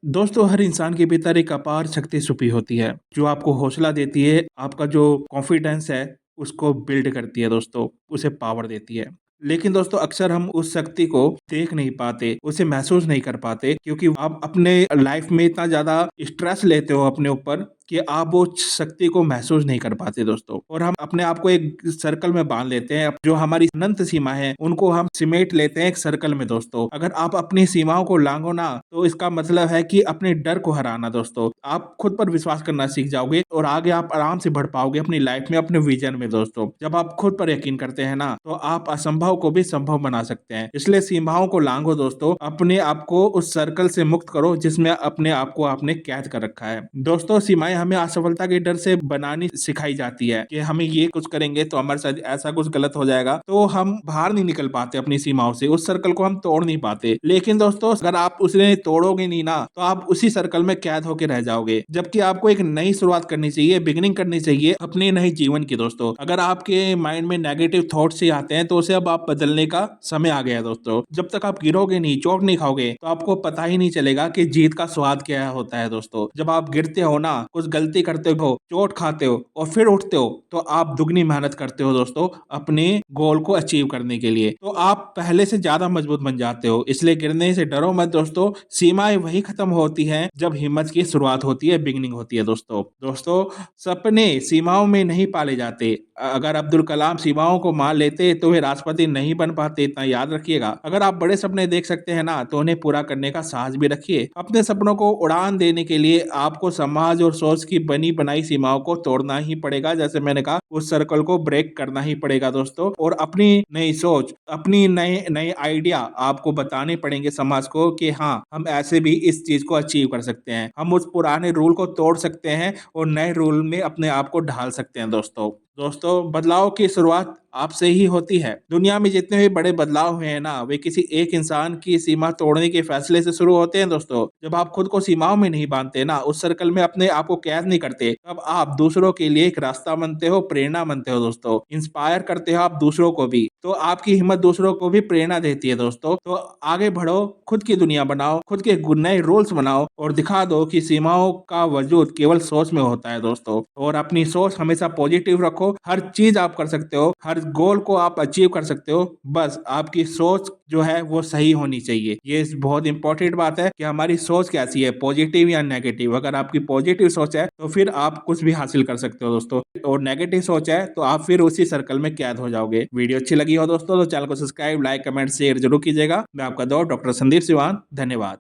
दोस्तों, हर इंसान के भीतर एक अपार शक्ति छुपी होती है, जो आपको हौसला देती है, आपका जो कॉन्फिडेंस है, उसको बिल्ड करती है दोस्तों, उसे पावर देती है। लेकिन दोस्तों अक्सर हम उस शक्ति को देख नहीं पाते, उसे महसूस नहीं कर पाते क्योंकि आप अपने लाइफ में इतना ज़्यादा स्ट्रेस लेते हो अपने ऊपर कि आप वो शक्ति को महसूस नहीं कर पाते दोस्तों। और हम अपने आप को एक सर्कल में बाँध लेते हैं, जो हमारी अनंत सीमा है, उनको हम सिमेट लेते हैं एक सर्कल में दोस्तों। अगर आप अपनी सीमाओं को लाँघो ना, तो इसका मतलब है कि अपने डर को हराना दोस्तों। आप खुद पर विश्वास करना सीख जाओगे और आगे आप आराम से बढ़ पाओगे अपनी लाइफ में, अपने विज़न में दोस्तों। जब आप खुद पर यकीन करते हैं ना, तो आप असंभव को भी संभव बना सकते हैं। इसलिए सीमाओं को लाँघो दोस्तों, अपने आप को उस सर्कल से मुक्त करो जिसमें अपने आप को आपने कैद कर रखा है। दोस्तों, सीमाएँ हमें असफलता के डर से बनानी सिखाई जाती है कि हमें ये कुछ करेंगे तो हमारे साथ ऐसा कुछ गलत हो जाएगा, तो हम बाहर नहीं निकल पाते अपनी सीमाओं से, उस सर्कल को हम तोड़ नहीं पाते। लेकिन दोस्तों अगर आप उसे तोड़ोगे नहीं ना, तो आप उसी सर्कल में कैद होके रह जाओगे। जबकि आपको एक नई शुरुआत करनी चाहिए, बिगिनिंग करनी चाहिए अपने नए जीवन की दोस्तों। अगर आपके माइंड में नेगेटिव थॉट्स ही आते हैं, तो उसे अब आप बदलने का समय आ गया है दोस्तों। जब तक आप गिरोगे नहीं, चोट नहीं खाओगे, तो आपको पता ही नहीं चलेगा कि जीत का स्वाद क्या होता है दोस्तों। जब आप गिरते हो ना, कुछ गलती करते हो, चोट खाते हो और फिर उठते हो, तो आप दुगनी मेहनत करते हो दोस्तों अपने गोल को अचीव करने के लिए। तो आप पहले से ज्यादा मजबूत बन जाते हो। इसलिए गिरने से डरो मत दोस्तों। सीमाएं वही खत्म होती हैं जब हिम्मत की शुरुआत होती है, बिगिनिंग होती है दोस्तों। दोस्तों, सपने सीमाओं में नहीं पाले जाते। अगर अब्दुल कलाम सीमाओं को मान लेते तो वे राष्ट्रपति नहीं बन पाते, इतना याद रखिएगा। अगर आप बड़े सपने देख सकते हैं ना, तो उन्हें पूरा करने का साहस भी रखिए। अपने सपनों को उड़ान देने के लिए आपको समाज और सोच की बनी बनाई सीमाओं को तोड़ना ही पड़ेगा। जैसे मैंने कहा, उस सर्कल को ब्रेक करना ही पड़ेगा दोस्तों। और अपनी नई सोच, अपनी नए नए आइडिया आपको बताने पड़ेंगे समाज को कि हाँ, हम ऐसे भी इस चीज को अचीव कर सकते हैं। हम उस पुराने रूल को तोड़ सकते हैं और नए रूल में अपने आप को ढाल सकते हैं दोस्तों। दोस्तों, बदलाव की शुरुआत आपसे ही होती है। दुनिया में जितने भी बड़े बदलाव हुए हैं ना, वे किसी एक इंसान की सीमा तोड़ने के फैसले से शुरू होते हैं दोस्तों। जब आप खुद को सीमाओं में नहीं बांधते ना, उस सर्कल में अपने आप को कैद नहीं करते, तब आप दूसरों के लिए एक रास्ता बनते हो, प्रेरणा बनते हो दोस्तों। इंस्पायर करते हो आप दूसरों को भी, तो आपकी हिम्मत दूसरों को भी प्रेरणा देती है दोस्तों। तो आगे बढ़ो, खुद की दुनिया बनाओ, खुद के नए रूल्स बनाओ और दिखा दो कि सीमाओं का वजूद केवल सोच में होता है दोस्तों। और अपनी सोच हमेशा पॉजिटिव रखो। हर चीज आप कर सकते हो, हर गोल को आप अचीव कर सकते हो, बस आपकी सोच जो है वो सही होनी चाहिए। ये बहुत इंपॉर्टेंट बात है कि हमारी सोच कैसी है, पॉजिटिव या नेगेटिव। अगर आपकी पॉजिटिव सोच है तो फिर आप कुछ भी हासिल कर सकते हो दोस्तों, और नेगेटिव सोच है तो आप फिर उसी सर्कल में कैद हो जाओगे। वीडियो अच्छी लगी हो दोस्तों, तो चैनल को सब्सक्राइब, लाइक, कमेंट, शेयर जरूर कीजिएगा। मैं आपका दोस्त डॉक्टर संदीप सिवान, धन्यवाद।